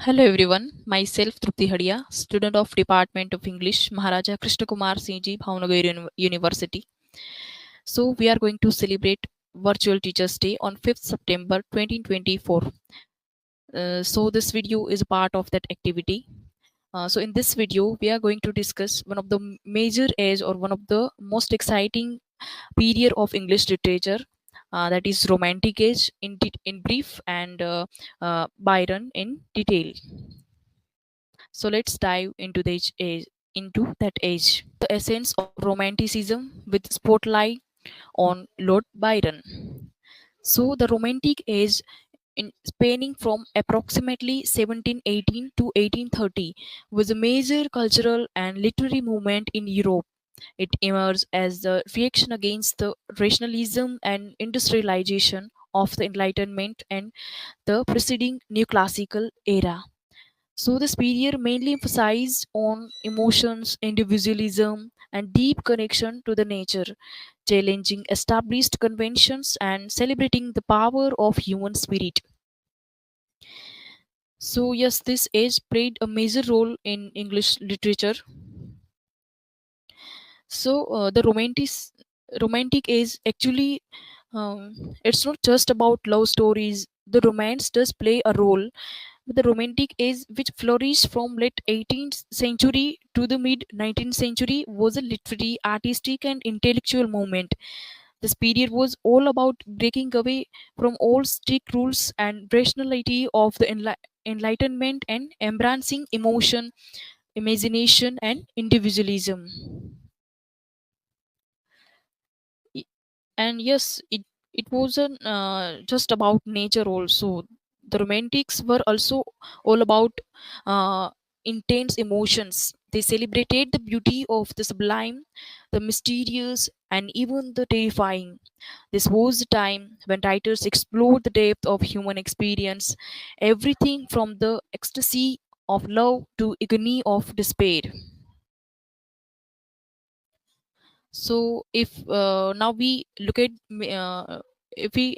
Hello everyone, myself Trupti Hadia, student of Department of English, Maharaja Krishna Kumar Singh Ji, Bhavnagar University. So we are going to celebrate Virtual Teachers Day on 5th September 2024. So this video is a part of that activity. So in this video, we are going to discuss one of the major age or one of the most exciting period of English literature, that is Romantic Age in brief, and Byron in detail. So let's dive into that age. The essence of Romanticism with spotlight on Lord Byron. So the Romantic Age, in spanning from approximately 1718 to 1830, was a major cultural and literary movement in Europe. It emerged as the reaction against the rationalism and industrialization of the Enlightenment and the preceding neoclassical era. So this period mainly emphasized on emotions, individualism, and deep connection to the nature, challenging established conventions and celebrating the power of human spirit. So yes, this age played a major role in English literature. So the romantic age actually, it's not just about love stories. The romance does play a role. The Romantic Age, which flourished from late 18th century to the mid 19th century, was a literary, artistic, and intellectual movement. This period was all about breaking away from all strict rules and rationality of the Enlightenment and embracing emotion, imagination, and individualism. Y- And yes, it wasn't just about nature also. The romantics were also all about uh, intense emotions. They celebrated the beauty of the sublime, the mysterious, and even the terrifying. This was the time when writers explored the depth of human experience, everything from the ecstasy of love to agony of despair. So if we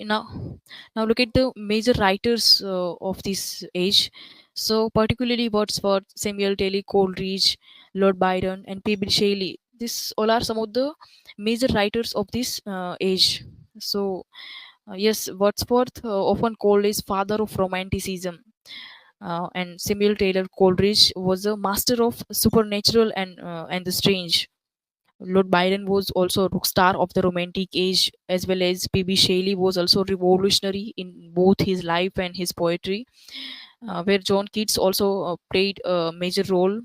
now look at the major writers of this age, so particularly Wordsworth, Samuel Taylor Coleridge, Lord Byron, and P.B. Shelley. These all are some of the major writers of this age. So yes, Wordsworth, often called as father of romanticism, and Samuel Taylor Coleridge was a master of supernatural and the strange. Lord Byron was also a rock star of the Romantic Age, as well as P.B. Shelley was also revolutionary in both his life and his poetry, where John Keats also played a major role,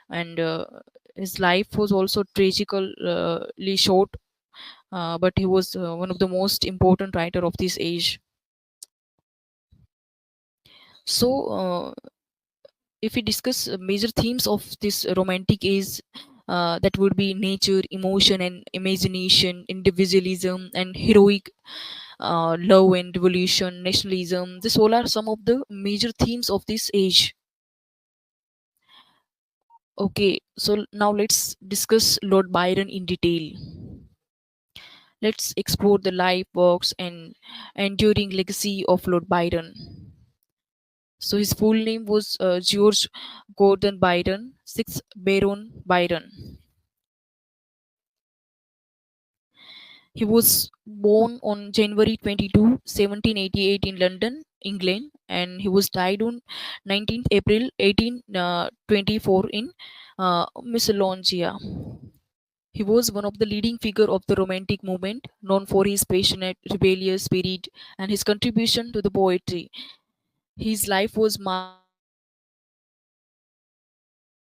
and his life was also tragically short, but he was one of the most important writer of this age. So, if we discuss major themes of this romantic age, that would be nature, emotion, and imagination, individualism, and heroic love and revolution, nationalism. These all are some of the major themes of this age. Okay, so now let's discuss Lord Byron in detail. Let's explore the life, works, and enduring legacy of Lord Byron. So his full name was George Gordon Byron, 6th Baron Byron. He was born on January 22, 1788 in London, England, and he was died on 19th April 1824 in Missolonghi. He was one of the leading figure of the Romantic movement, known for his passionate, rebellious spirit and his contribution to the poetry. His life was marked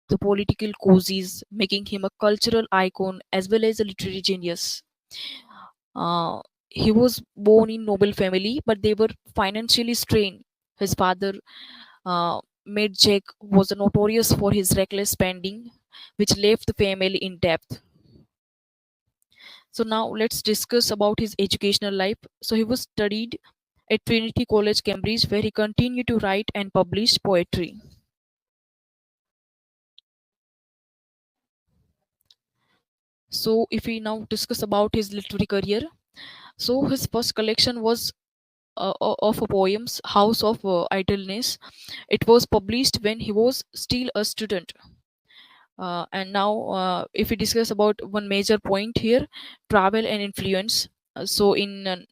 the political causes, making him a cultural icon as well as a literary genius. Uh, he was born in noble family, but they were financially strained. His father, Mad Jack, was notorious for his reckless spending, which left the family in debt. So now let's discuss about his educational life. So he was studied at Trinity College, Cambridge, where he continued to write and publish poetry. So if we now discuss about his literary career, so his first collection was of a poems House of Idleness. It was published when he was still a student. And now, if we discuss about one major point here, travel and influence. So in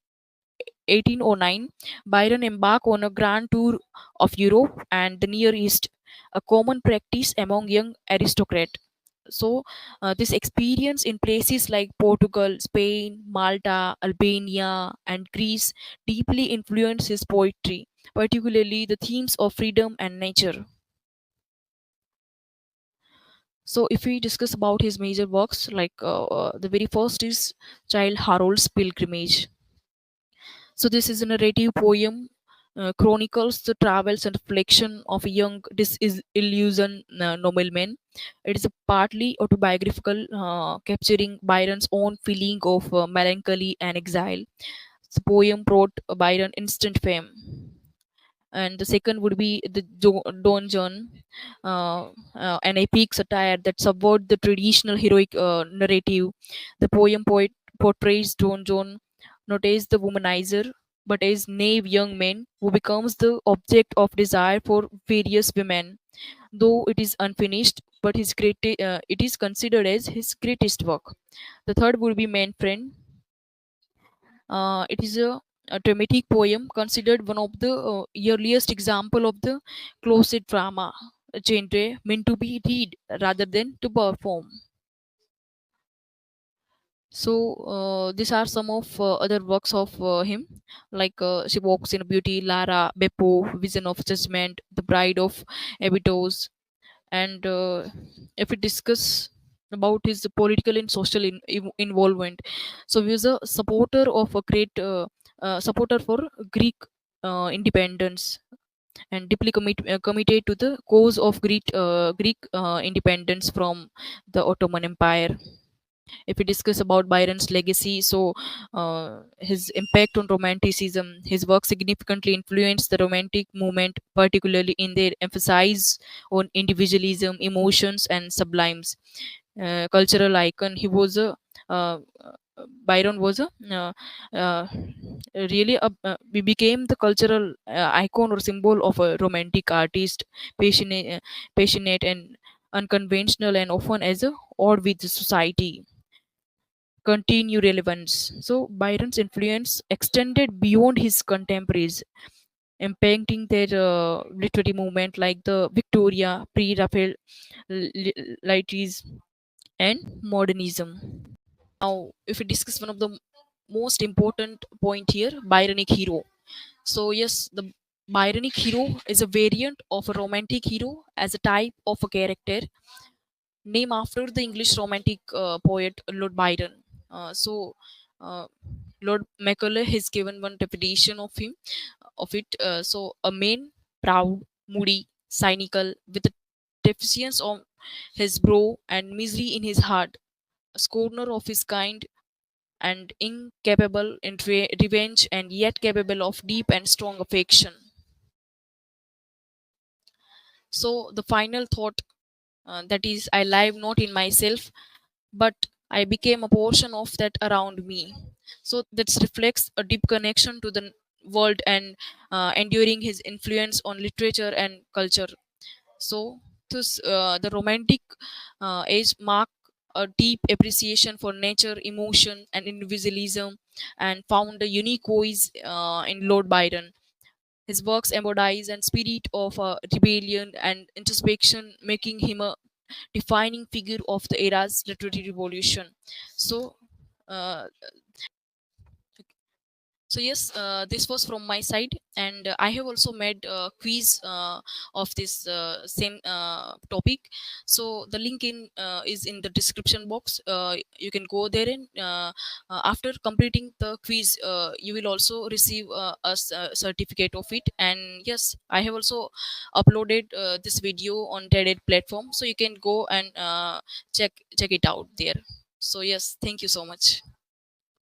1809, Byron embarked on a grand tour of Europe and the Near East, a common practice among young aristocrats. So, this experience in places like Portugal, Spain, Malta, Albania, and Greece deeply influenced his poetry, particularly the themes of freedom and nature. So, if we discuss about his major works, like the very first is Child Harold's Pilgrimage. So, this is a narrative poem, chronicles the travels and reflection of a young disillusioned nobleman. It is a partly autobiographical, capturing Byron's own feeling of melancholy and exile. The poem brought Byron instant fame. And the second would be the Don John, an epic satire that subvert the traditional heroic narrative. The poem poet portrays Don John not as the womanizer, but as naive young man who becomes the object of desire for various women. Though it is unfinished, but it is considered as his greatest work. The third would be Man Friend. It is a dramatic poem considered one of the earliest example of the closet drama genre meant to be read rather than to perform. So these are some of other works of him, like She Walks in Beauty, Lara, Beppo, Vision of Judgment, The Bride of Abydos. And if we discuss about his political and social involvement, so he was a supporter of a great supporter for Greek independence, and deeply committed to the cause of Greek independence from the Ottoman Empire. If we discuss about Byron's legacy, so his impact on romanticism, his work significantly influenced the romantic movement, particularly in their emphasis on individualism, emotions, and sublimes. Cultural icon, uh, Byron was a really we became the cultural icon or symbol of a romantic artist, passionate and unconventional, and often as a odd with society continue relevance. So Byron's influence extended beyond his contemporaries, impacting their literary movement like the Victoria, pre-Raphael lighties, and modernism. Now, if we discuss one of the most important point here, Byronic hero. So yes, the Byronic hero is a variant of a romantic hero as a type of a character named after the English romantic poet Lord Byron. So, Lord Macaulay has given one definition of him, of it. So, a man, proud, moody, cynical, with a deficiency on his brow and misery in his heart, a scorner of his kind, and incapable in revenge, and yet capable of deep and strong affection. So, the final thought, that is, I live not in myself, but I became a portion of that around me. So that reflects a deep connection to the world and enduring his influence on literature and culture. So the romantic age mark a deep appreciation for nature, emotion, and individualism, and found a unique voice in Lord Byron. His works embodies and spirit of rebellion and introspection, making him a defining figure of the era's literary revolution. So, uh, yes, this was from my side, and I have also made a quiz of this same topic. So the link in is in the description box. You can go there, and after completing the quiz, you will also receive certificate of it. And yes, I have also uploaded this video on TED platform, so you can go and check it out there. So yes, thank you so much.